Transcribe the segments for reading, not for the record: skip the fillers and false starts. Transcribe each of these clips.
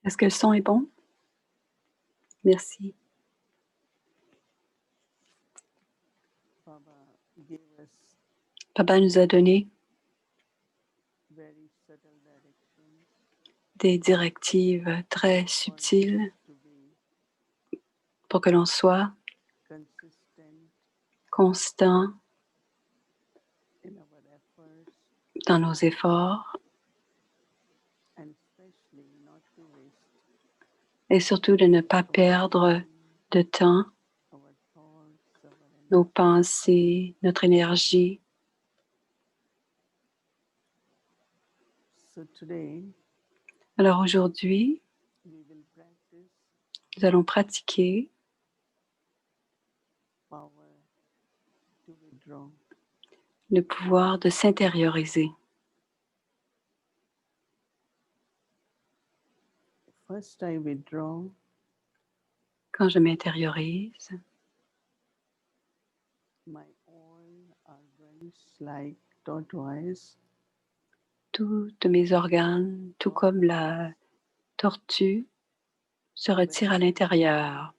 Est-ce que le son est bon? Merci. Baba nous a donné des directives très subtiles pour que l'on soit constant dans nos efforts et surtout de ne pas perdre de temps, nos pensées, notre énergie. Alors aujourd'hui, nous allons pratiquer le pouvoir de s'intérioriser. Quand je m'intériorise, tous mes organes, tout comme la tortue, se retirent à l'intérieur.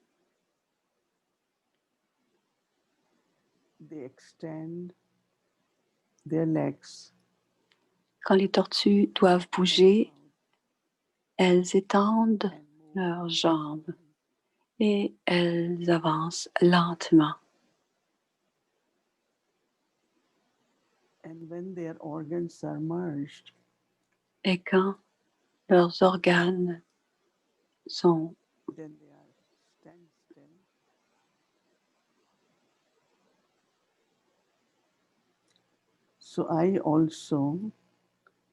Quand les tortues doivent bouger, elles étendent leurs jambes et elles avancent lentement. Et quand leurs organes sont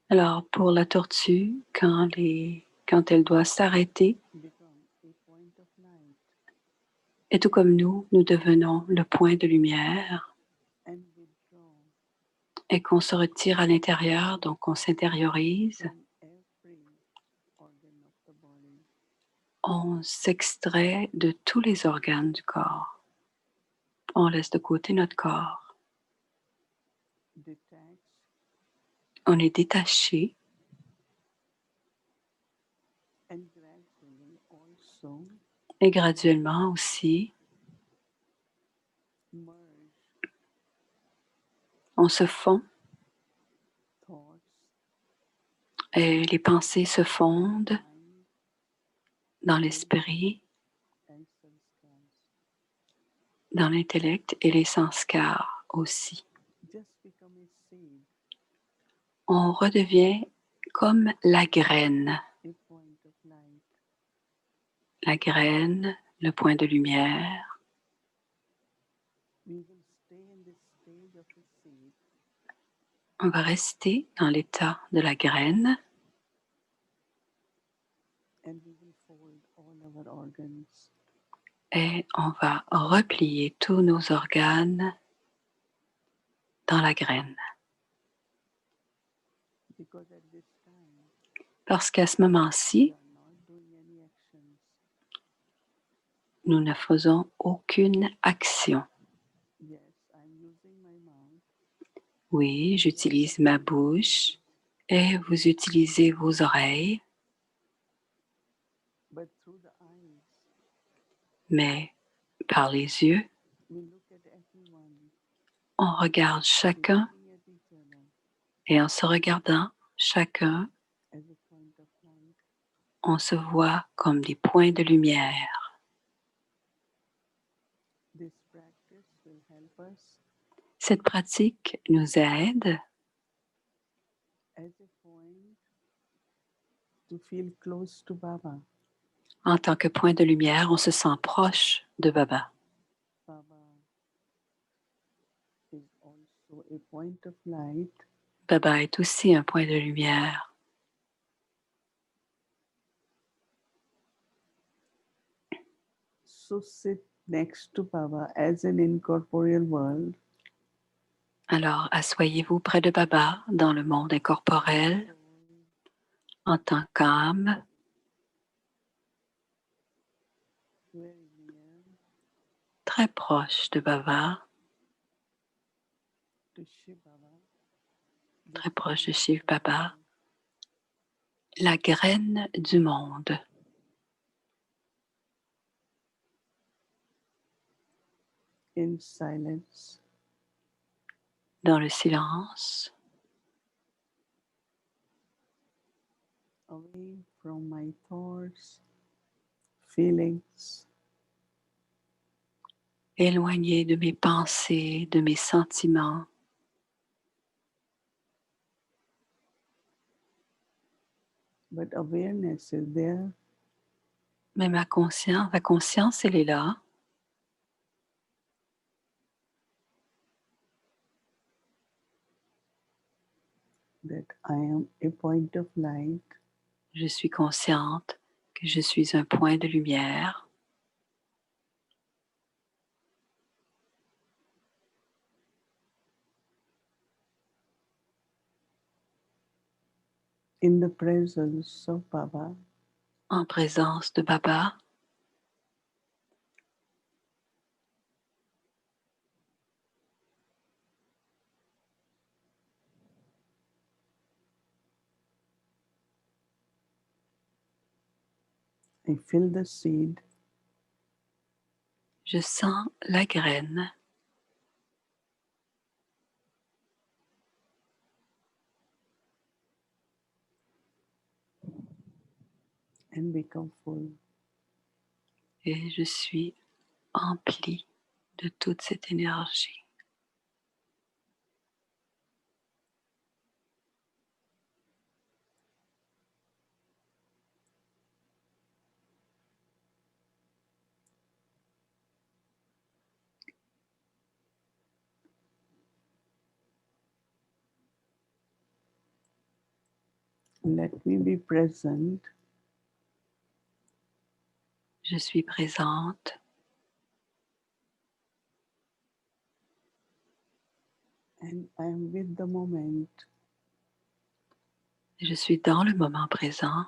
alors pour la tortue, quand elle doit s'arrêter, et tout comme nous devenons le point de lumière et qu'on se retire à l'intérieur, donc on s'intériorise, on s'extrait de tous les organes du corps. On laisse de côté notre corps. On est détaché et graduellement aussi, on se fond et les pensées se fondent dans l'esprit, dans l'intellect et les sanskars aussi. On redevient comme la graine. La graine, le point de lumière. On va rester dans l'état de la graine et on va replier tous nos organes dans la graine. Parce qu'à ce moment-ci, nous ne faisons aucune action. Oui, j'utilise ma bouche et vous utilisez vos oreilles, mais par les yeux, on regarde chacun et en se regardant chacun, on se voit comme des points de lumière. Cette pratique nous aide en tant que point de lumière, on se sent proche de Baba. Baba est aussi un point de lumière. Alors, asseyez-vous près de Baba dans le monde incorporel en tant qu'âme, très proche de Baba, très proche de Shiv Baba, la graine du monde. in silence, dans le silence, away from my thoughts, feelings, éloigné de mes pensées, de mes sentiments, but awareness is there. mais ma conscience, elle est là. That I am a point of light. Je suis consciente que je suis un point de lumière. In the presence of Baba, En présence de Baba, I feel the seed je sens la graine and become full. et je suis emplie de toute cette énergie. Let me be present Je suis présente and I am with the moment. je suis dans le moment présent.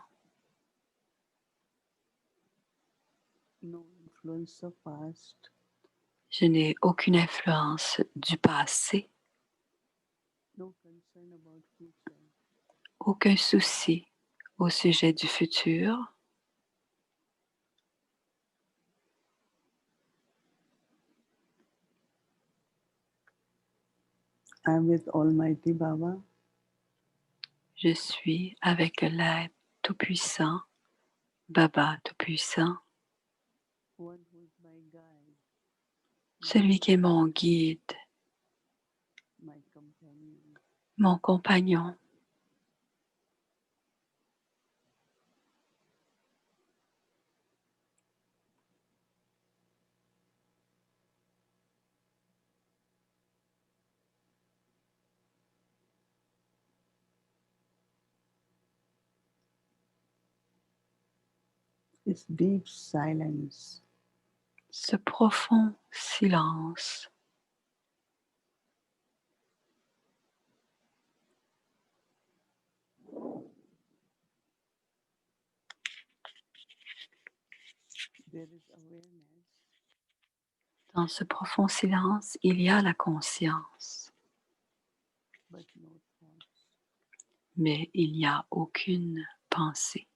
No influence of past, Je n'ai aucune influence du passé, no concern about future. aucun souci au sujet du futur. I am with Almighty Baba. Je suis avec l'être tout-puissant, Baba tout-puissant, One who is my guide, celui qui est mon guide, my companion. mon compagnon. It's deep silence. Ce profond silence. There is awareness, Dans ce profond silence, il y a la conscience, but no thoughts. mais il n'y a aucune pensée.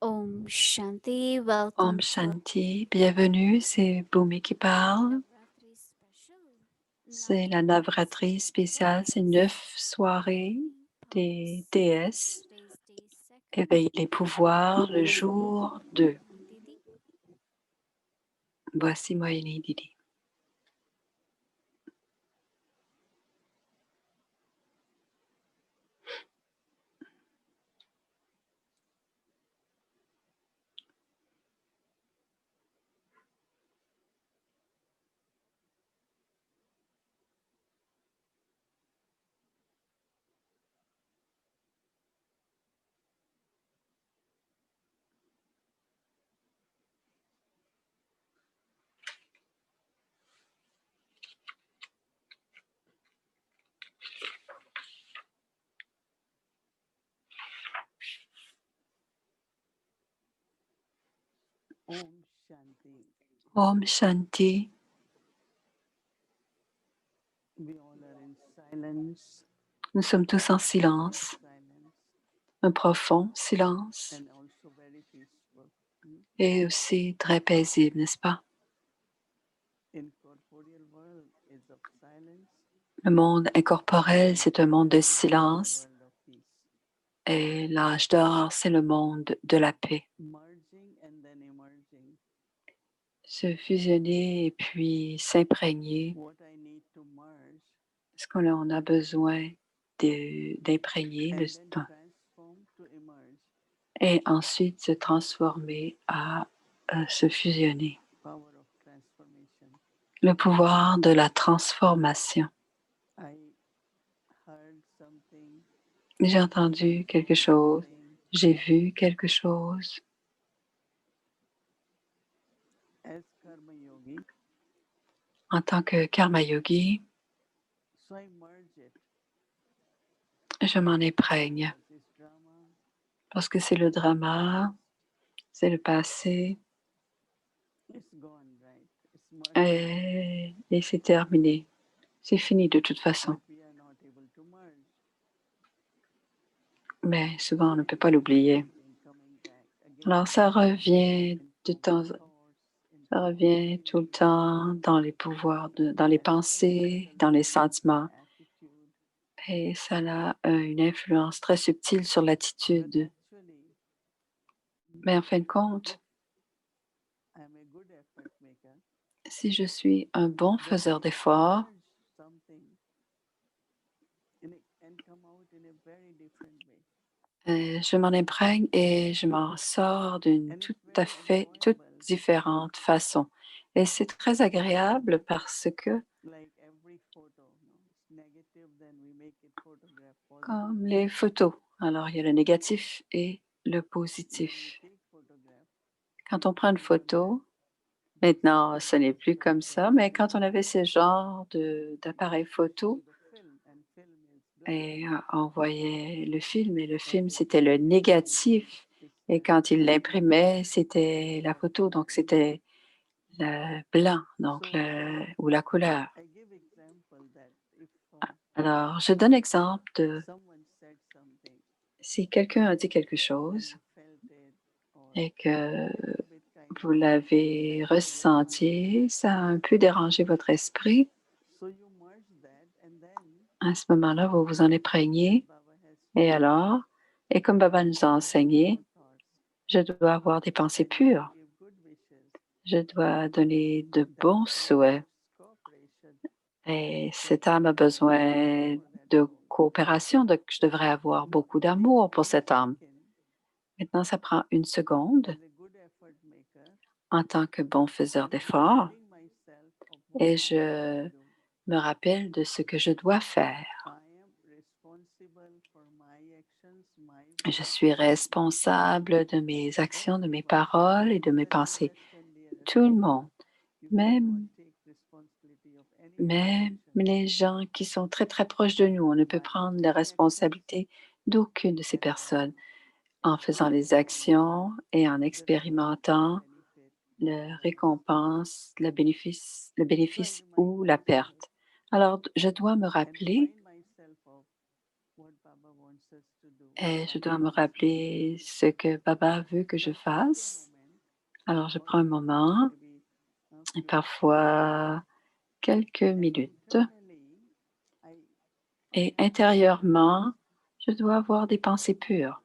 Om Shanti, welcome Om to Shanti, bienvenue, c'est Bhumi qui parle. Navratri Special. C'est la Navratri spéciale, c'est 9 soirées des déesses. Today's day second. Éveiller les pouvoirs, le jour 2. Didi. Voici Moyeni Didi. Om Shanti. Om Shanti. We all are in silence. Nous sommes tous en silence, Silence un profond silence and also very peaceful. et aussi très paisible, n'est-ce pas? Incorporeal world is of silence. Le monde incorporel, c'est un monde de silence World of peace. et l'âge d'or, c'est le monde de la paix. Merging and then emerging. Se fusionner et puis s'imprégner. What I need to merge Ce qu'on a besoin d'imprégner and then transform to emerge. et ensuite se transformer à se fusionner. Power of transformation. Le pouvoir de la transformation. I heard something. J'ai entendu quelque chose, Something. j'ai vu quelque chose. As karma yogi, En tant que karma yogi, so I merge it. je m'en imprègne Because this drama parce que c'est le drama, c'est le passé is gone, right? It's merged. et c'est terminé. C'est fini de toute façon. But we are not able to merge. Mais souvent, on ne peut pas l'oublier. Coming back again. Alors, ça revient de temps, Thoughts, ça revient tout le temps dans les pouvoirs, dans les pensées, dans les sentiments. attitude. Et ça a une influence très subtile sur But l'attitude. actually, Mais en fin de compte, I'm a good effort maker. si je suis un bon Then faiseur I d'efforts, merge something and come out in a very different way. je m'en imprègne et je m'en sors d'une And tout it's à very fait toute enjoyable. différente façon. Et c'est très agréable parce que, Like every photo, no? It's negative, then we make it photograph positive. comme les photos, alors il y a le négatif et le When we positif. take photograph, Quand on prend une photo, maintenant, ce n'est plus comme ça, mais quand on avait ce genre d'appareil photo, et on voyait le film, et le film, c'était le négatif. Et quand il l'imprimait, c'était la photo, donc c'était le blanc, donc ou la couleur. Alors, je donne exemple de si quelqu'un a dit quelque chose et que vous l'avez ressenti, ça a un peu dérangé votre esprit. À ce moment-là, vous vous en imprégnez. Et alors, et comme Baba nous a enseigné, je dois avoir des pensées pures. Je dois donner de bons souhaits. Et cette âme a besoin de coopération, donc je devrais avoir beaucoup d'amour pour cette âme. Maintenant, ça prend une seconde en tant que bon faiseur d'efforts et je me rappelle de ce que je dois faire. Je suis responsable de mes actions, de mes paroles et de mes pensées. Tout le monde, même les gens qui sont très, très proches de nous, on ne peut prendre la responsabilité d'aucune de ces personnes en faisant les actions et en expérimentant le récompense, le bénéfice ou la perte. Alors, je dois me rappeler et je dois me rappeler ce que Baba veut que je fasse. Alors, je prends un moment et parfois quelques minutes et intérieurement, je dois avoir des pensées pures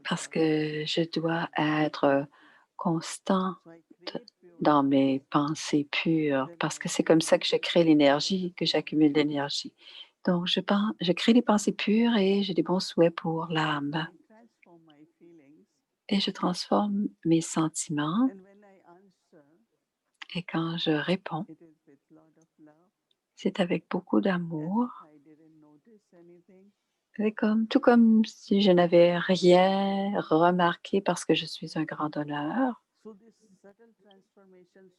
parce que je dois être constant dans mes pensées pures, parce que c'est comme ça que je crée l'énergie, que j'accumule l'énergie. Donc, je crée des pensées pures et j'ai des bons souhaits pour l'âme. Et je transforme mes sentiments. Et quand je réponds, c'est avec beaucoup d'amour. C'est tout comme si je n'avais rien remarqué parce que je suis un grand donneur.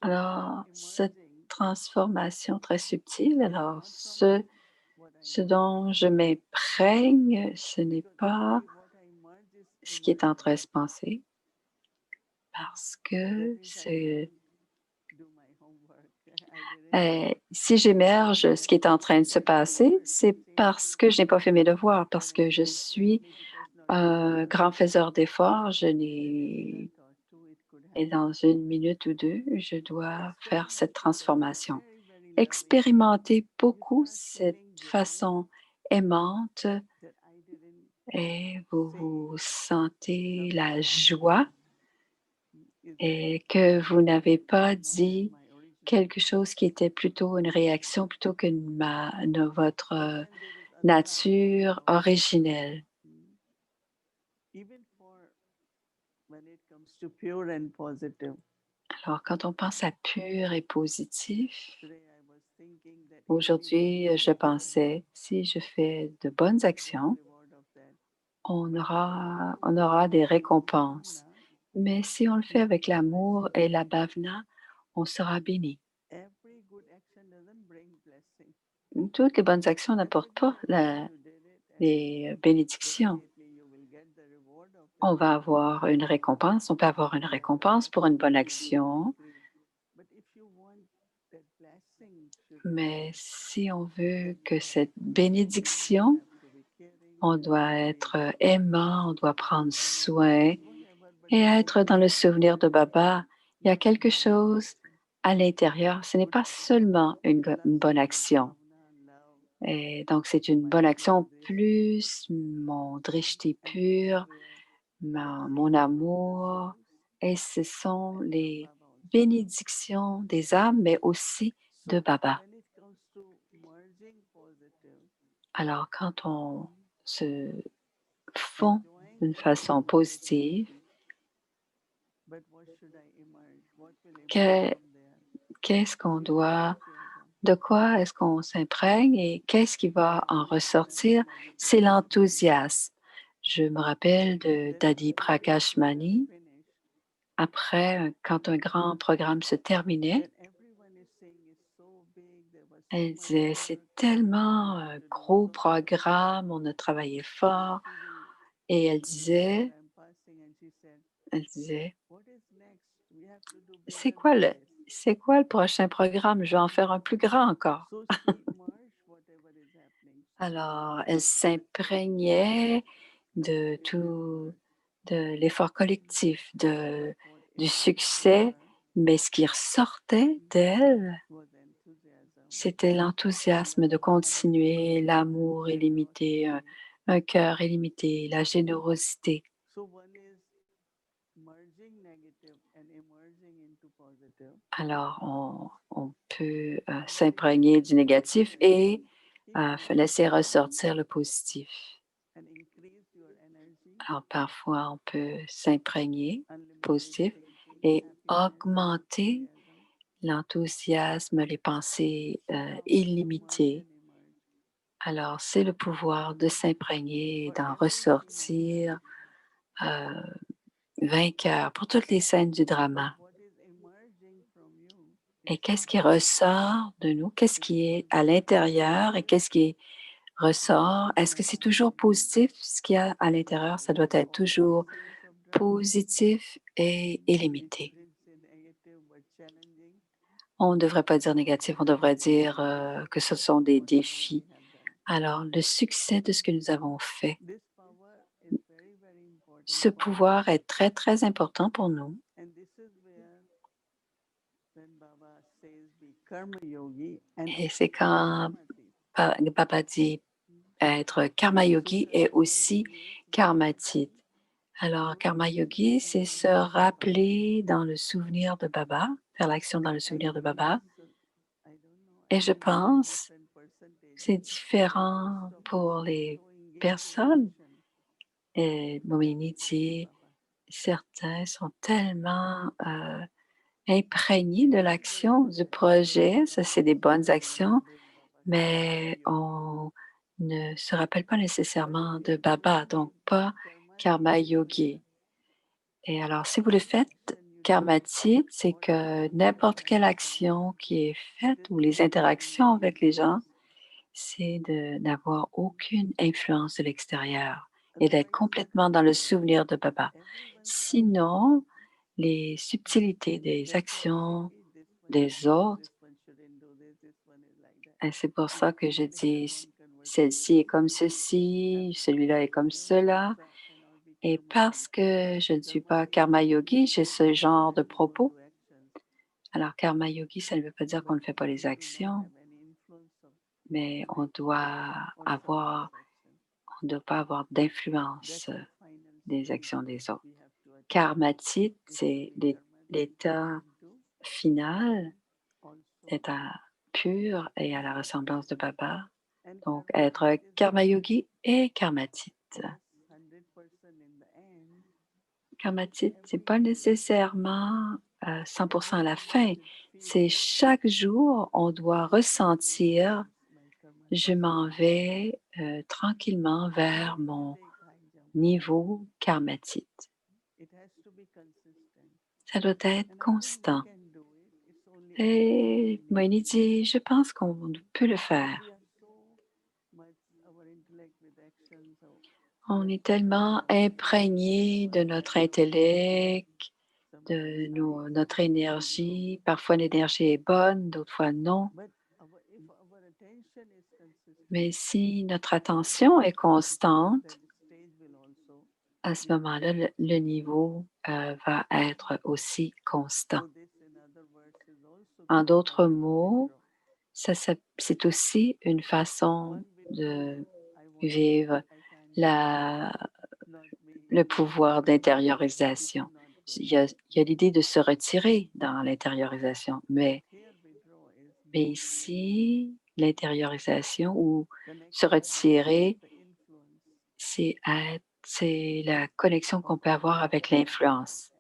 Alors, cette transformation très subtile, alors ce dont je m'imprègne, ce n'est pas ce qui est en train de se passer parce que si j'émerge ce qui est en train de se passer, c'est parce que je n'ai pas fait mes devoirs, parce que je suis un grand faiseur d'efforts. Et dans une minute ou deux, je dois faire cette transformation. Expérimentez beaucoup cette façon aimante et vous sentez la joie et que vous n'avez pas dit quelque chose qui était plutôt une réaction plutôt que votre nature originelle. Alors, quand on pense à pur et positif, aujourd'hui, je pensais, si je fais de bonnes actions, on aura des récompenses. Mais si on le fait avec l'amour et la bhavana, on sera béni. Toutes les bonnes actions n'apportent pas les bénédictions. On va avoir une récompense, on peut avoir une récompense pour une bonne action, mais si on veut que cette bénédiction, on doit être aimant, on doit prendre soin et être dans le souvenir de Baba. Il y a quelque chose à l'intérieur. Ce n'est pas seulement une bonne action. Et donc, c'est une bonne action plus mon drishti pur, mon amour. Et ce sont les bénédictions des âmes, mais aussi de Baba. Alors, quand on se fond d'une façon positive, qu'est-ce qu'on doit, de quoi est-ce qu'on s'imprègne et qu'est-ce qui va en ressortir? C'est l'enthousiasme. Je me rappelle de Dadi Prakash Mani. Après, quand un grand programme se terminait, elle disait, c'est tellement un gros programme, on a travaillé fort. Et elle disait, c'est quoi le prochain programme? Je vais en faire un plus grand encore. Alors, elle s'imprégnait de tout, de l'effort collectif, du succès, mais ce qui ressortait d'elle, c'était l'enthousiasme de continuer, l'amour illimité, un cœur illimité, la générosité. Alors, on peut s'imprégner du négatif et laisser ressortir le positif. Alors, parfois, on peut s'imprégner du positif et augmenter l'enthousiasme, les pensées illimitées. Alors, c'est le pouvoir de s'imprégner et d'en ressortir euh, vainqueur pour toutes les scènes du drama. Et qu'est-ce qui ressort de nous? Qu'est-ce qui est à l'intérieur et qu'est-ce qui ressort? Est-ce que c'est toujours positif? Ce qu'il y a à l'intérieur, ça doit être toujours positif et illimité. On ne devrait pas dire négatif, on devrait dire que ce sont des défis. Alors, le succès de ce que nous avons fait, ce pouvoir est très, très important pour nous. Et c'est quand Baba dit être karma yogi et aussi karmatite. Alors, karma yogi, c'est se rappeler dans le souvenir de Baba, faire l'action dans le souvenir de Baba. Et je pense que c'est différent pour les personnes. Et Momini dit, certains sont tellement imprégnés de l'action, du projet. Ça, c'est des bonnes actions, mais on ne se rappelle pas nécessairement de Baba, donc pas karma yogi. Et alors, si vous le faites, karmatique, c'est que n'importe quelle action qui est faite ou les interactions avec les gens, c'est de n'avoir aucune influence de l'extérieur et d'être complètement dans le souvenir de Baba. Sinon, les subtilités des actions des autres, et c'est pour ça que je dis, celle-ci est comme ceci, celui-là est comme cela. Et parce que je ne suis pas karma yogi, j'ai ce genre de propos. Alors, karma yogi, ça ne veut pas dire qu'on ne fait pas les actions, mais on ne doit pas avoir d'influence des actions des autres. Karmatite, c'est l'état final, l'état pur et à la ressemblance de Baba. Donc, être karma yogi et karmatite. Karmatite, ce n'est pas nécessairement 100% à la fin. C'est chaque jour, on doit ressentir, je m'en vais tranquillement vers mon niveau karmatite. Ça doit être constant. Et Moïni dit, je pense qu'on peut le faire. On est tellement imprégné de notre intellect, de notre énergie. Parfois, l'énergie est bonne, d'autres fois non. Mais si notre attention est constante, à ce moment-là, le niveau va être aussi constant. En d'autres mots, c'est aussi une façon de vivre le pouvoir d'intériorisation. Il y a l'idée de se retirer dans l'intériorisation, mais ici, l'intériorisation ou se retirer, c'est la connexion qu'on peut avoir avec l'influence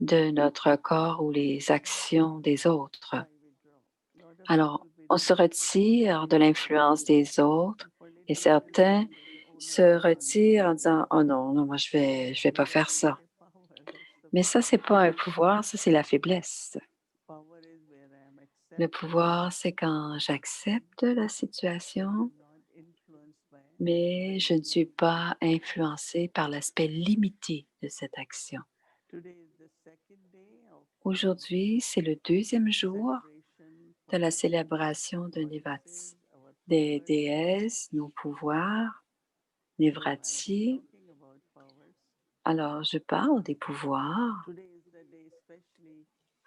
de notre corps ou les actions des autres. Alors, on se retire de l'influence des autres et certains se retire en disant, oh non, non, moi je vais pas faire ça. Mais ça, c'est pas un pouvoir, ça, c'est la faiblesse. Le pouvoir, c'est quand j'accepte la situation, mais je ne suis pas influencée par l'aspect limité de cette action. Aujourd'hui, c'est le deuxième jour de la célébration de Nivati, des déesses, nos pouvoirs, Nivrati. Alors, je parle des pouvoirs.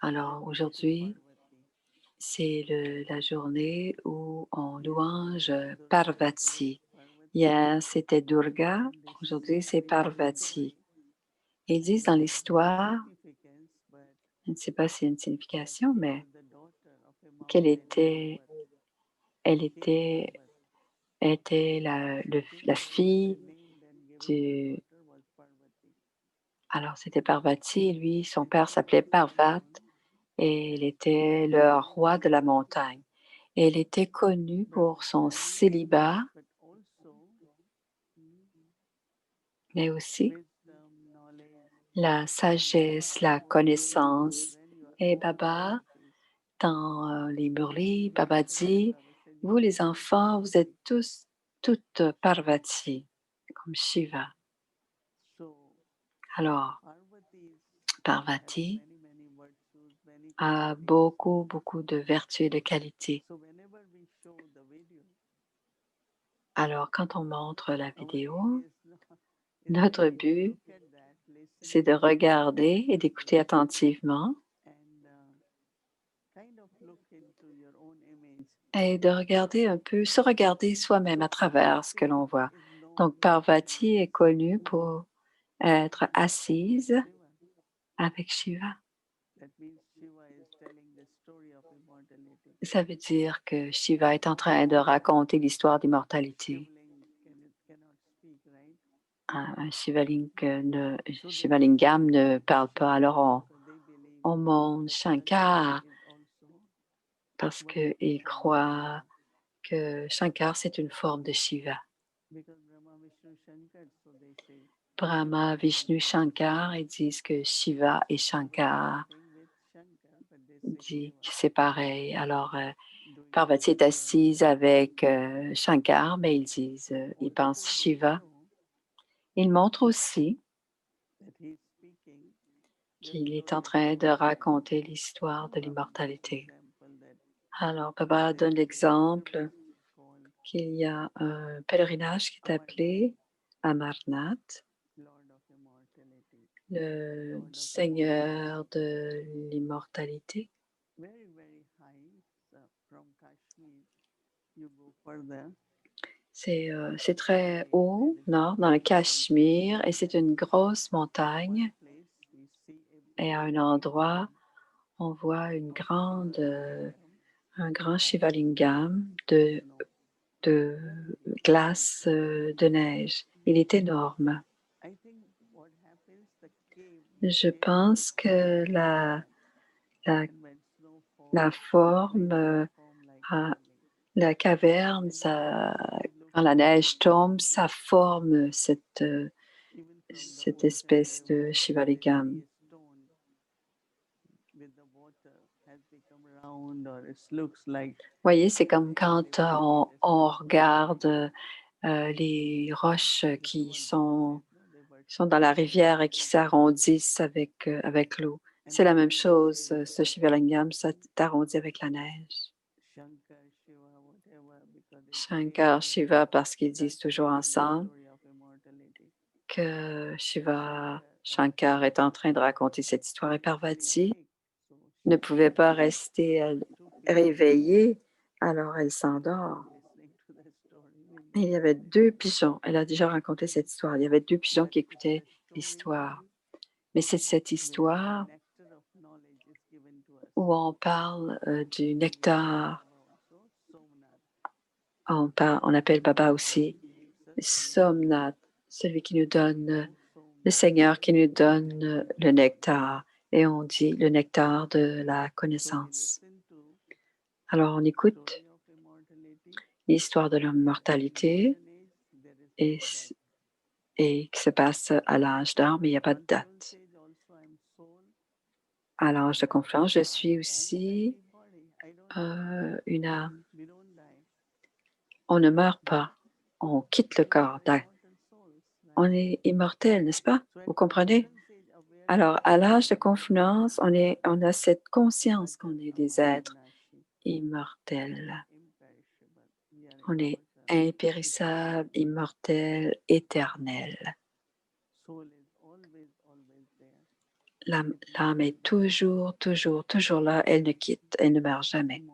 Alors, aujourd'hui, c'est la journée où on louange Parvati. Hier, c'était Durga. Aujourd'hui, c'est Parvati. Ils disent dans l'histoire, je ne sais pas s'il y a une signification, mais qu'elle était, elle était, était la fille du... Alors, c'était Parvati, lui, son père s'appelait Parvat, et il était le roi de la montagne. Et elle était connue pour son célibat, mais aussi la sagesse, la connaissance. Et Baba, dans les Murlis, Baba dit, vous les enfants, vous êtes tous, toutes Parvati, comme Shiva. Alors, Parvati a beaucoup, beaucoup de vertus et de qualités. Alors, quand on montre la vidéo, notre but, c'est de regarder et d'écouter attentivement et de regarder un peu, se regarder soi-même à travers ce que l'on voit. Donc, Parvati est connue pour être assise avec Shiva. Ça veut dire que Shiva est en train de raconter l'histoire d'immortalité. Un Shivalingam ne parle pas. Alors, on monte Shankar parce qu'ils croient que Shankar, c'est une forme de Shiva. Brahma, Vishnu, Shankar, ils disent que Shiva et Shankar disent que c'est pareil. Alors, Parvati est assise avec Shankar, mais ils pensent Shiva. Ils montrent aussi qu'il est en train de raconter l'histoire de l'immortalité. Alors, Baba donne l'exemple qu'il y a un pèlerinage qui est appelé Amarnath, le Seigneur de l'immortalité. C'est très haut, nord, dans le Cachemire, et c'est une grosse montagne. Et à un endroit, on voit un grand Shivalingam de glace de neige. Il est énorme. Je pense que la forme, la caverne, quand la neige tombe, ça forme cette espèce de Shivalingam. Vous voyez, c'est comme quand on regarde les roches qui sont dans la rivière et qui s'arrondissent avec l'eau. C'est la même chose, ce Shivalingam, ça t'arrondit avec la neige. Shankar, Shiva, parce qu'ils disent toujours ensemble que Shiva, Shankar est en train de raconter cette histoire et Parvati ne pouvait pas rester réveillée, alors elle s'endort. Et il y avait 2 pigeons. Elle a déjà raconté cette histoire. Il y avait 2 pigeons qui écoutaient l'histoire. Mais c'est cette histoire où on parle du nectar. On appelle Baba aussi Somnath, celui qui nous donne, le Seigneur qui nous donne le nectar. Et on dit le nectar de la connaissance. Alors, on écoute l'histoire de l'immortalité. et, et qui se passe à l'âge d'or, mais il n'y a pas de date. À l'âge de confluence, je suis aussi une âme. On ne meurt pas, on quitte le corps. On est immortel, n'est-ce pas? Vous comprenez? Alors, à l'âge de confluence, on a cette conscience qu'on est des êtres immortels. On est impérissable, immortel, éternel. L'âme est toujours, toujours, toujours là. Elle ne quitte, elle ne meurt jamais.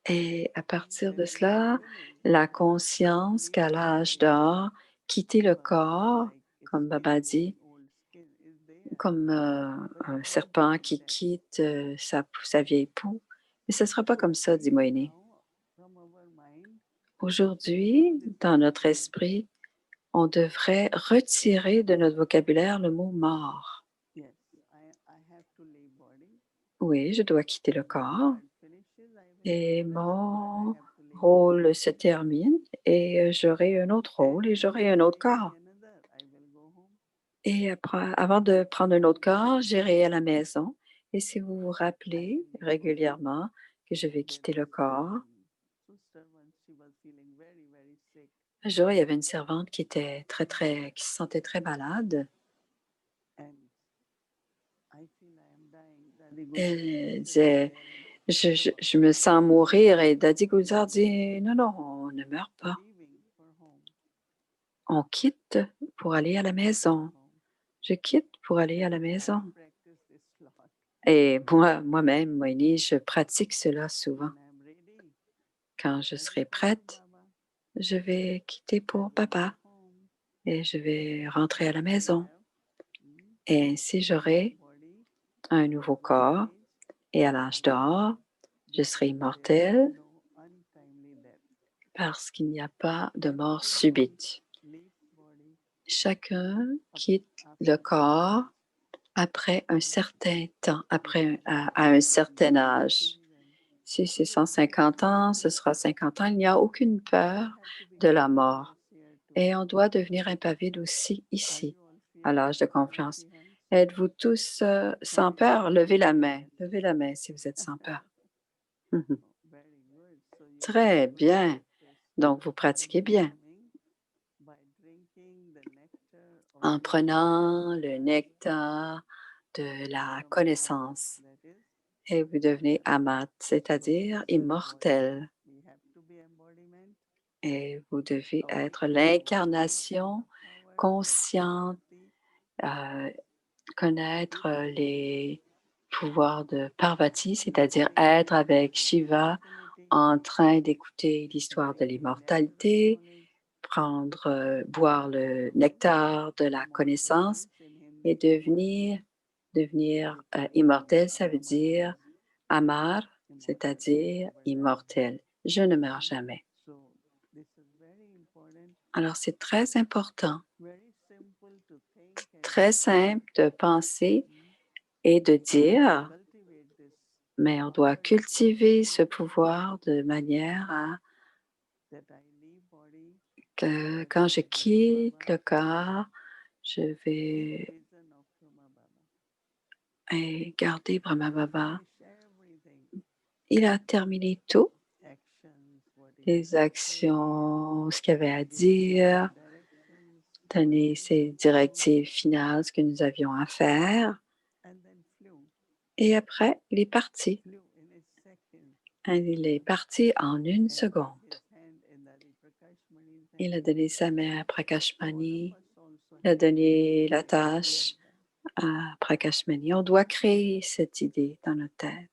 Et à partir de cela, la conscience qu'à l'âge d'or, quitter le corps, comme Baba dit, comme un serpent qui quitte sa vieille peau. Mais ce ne sera pas comme ça, dit Moïni. Aujourd'hui, dans notre esprit, on devrait retirer de notre vocabulaire le mot mort. Oui, je dois quitter le corps et mon rôle se termine et j'aurai un autre rôle et j'aurai un autre corps. Et après, avant de prendre un autre corps, j'irai à la maison. Et si vous vous rappelez régulièrement que je vais quitter le corps, un jour, il y avait une servante qui était qui se sentait très malade. Elle disait, je me sens mourir. Et Dadi Gulzar dit, non, non, on ne meurt pas. On quitte pour aller à la maison. Je quitte pour aller à la maison. Et moi-même, Moïni, je pratique cela souvent. Quand je serai prête, je vais quitter pour papa et je vais rentrer à la maison. Et ainsi, j'aurai un nouveau corps et à l'âge d'or, je serai immortel parce qu'il n'y a pas de mort subite. Chacun quitte le corps après un certain temps, à un certain âge. Si c'est 150 ans, ce sera 50 ans. Il n'y a aucune peur de la mort. Et on doit devenir impavide aussi ici, à l'âge de confiance. Êtes-vous tous sans peur? Levez la main. Levez la main si vous êtes sans peur. Très bien. Donc, vous pratiquez bien. En prenant le nectar de la connaissance. Et vous devenez amat, c'est-à-dire immortel. Et vous devez être l'incarnation consciente, connaître les pouvoirs de Parvati, c'est-à-dire être avec Shiva en train d'écouter l'histoire de l'immortalité, boire le nectar de la connaissance et devenir immortel, ça veut dire Amar, c'est-à-dire immortel. Je ne meurs jamais. Alors, c'est très important, très simple de penser et de dire, mais on doit cultiver ce pouvoir de manière à que quand je quitte le corps, je vais garder Brahma Baba. Il a terminé tout, les actions, ce qu'il y avait à dire, donner ses directives finales, ce que nous avions à faire. Et après, il est parti. Il est parti en une seconde. Il a donné sa main à Prakashmani. Il a donné la tâche à Prakashmani. On doit créer cette idée dans notre tête.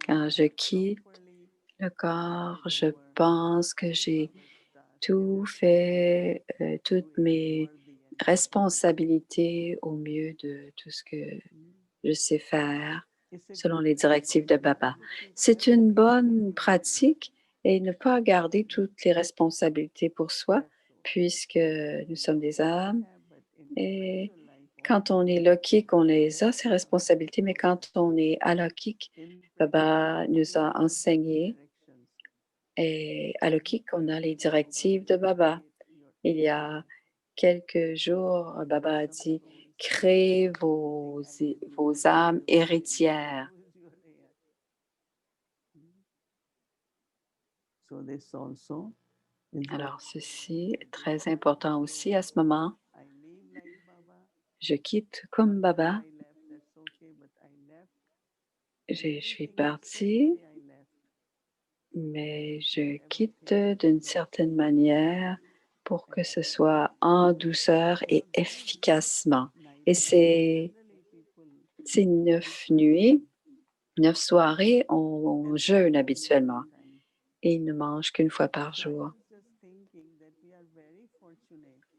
Quand je quitte le corps, je pense que j'ai tout fait, toutes mes responsabilités au mieux de tout ce que je sais faire selon les directives de Baba. C'est une bonne pratique et ne pas garder toutes les responsabilités pour soi puisque nous sommes des âmes et quand on est lokique, on les a, ces responsabilités, mais quand on est alokique, Baba nous a enseigné Et à Lokik, on a les directives de Baba. Il y a quelques jours, Baba a dit, créez vos âmes héritières. So this also is Alors, ceci est très important aussi à ce moment. I leave like Baba. Je quitte comme Baba. I left, that's okay, but I left. Je suis partie, I left. mais je quitte d'une certaine manière pour que ce soit en douceur et efficacement. Et ces 9 nuits, 9 soirées, on jeûne habituellement et ils ne mangent qu'une fois par jour.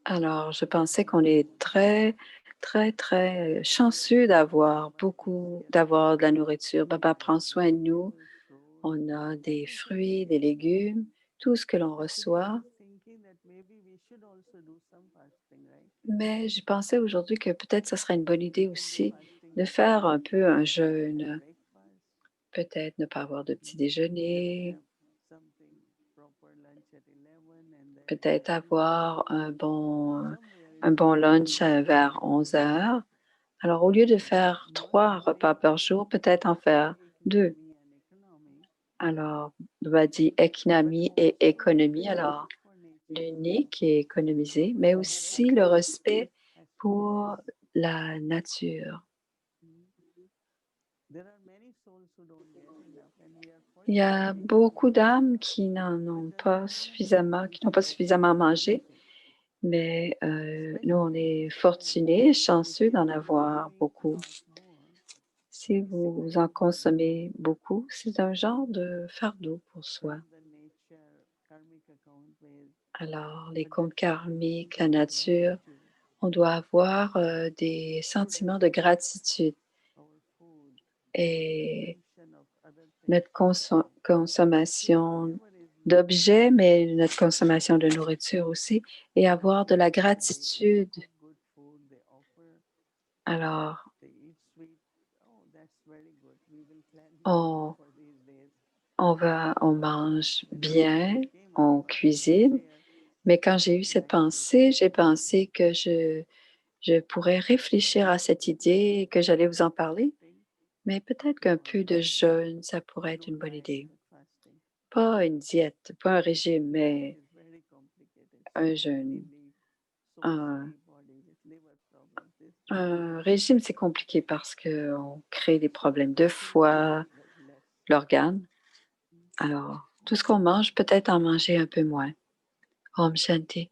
Alors, je pensais qu'on est très, très, très chanceux d'avoir de la nourriture. Baba prend soin de nous. On a des fruits, des légumes, tout ce que l'on reçoit. Mais je pensais aujourd'hui que peut-être ce serait une bonne idée aussi de faire un peu un jeûne. Peut-être ne pas avoir de petit déjeuner, peut-être avoir un bon lunch vers 11 heures. Alors, au lieu de faire 3 repas par jour, peut-être en faire 2. Alors, Baba dit économie et économie. Alors, l'unique est économisé, mais aussi le respect pour la nature. Il y a beaucoup d'âmes qui n'ont pas suffisamment mangé, mais nous, on est fortunés, chanceux d'en avoir beaucoup. Si vous en consommez beaucoup, c'est un genre de fardeau pour soi. Alors, les comptes karmiques, la nature, on doit avoir des sentiments de gratitude et notre consommation d'objets, mais notre consommation de nourriture aussi, et avoir de la gratitude. Alors, on mange bien, on cuisine, mais quand j'ai eu cette pensée, j'ai pensé que je pourrais réfléchir à cette idée et que j'allais vous en parler, mais peut-être qu'un peu de jeûne, ça pourrait être une bonne idée. Pas une diète, pas un régime, mais un jeûne. Un régime, c'est compliqué parce qu'on crée des problèmes de foie, l'organe. Alors, tout ce qu'on mange, peut-être en manger un peu moins. Om Shanti.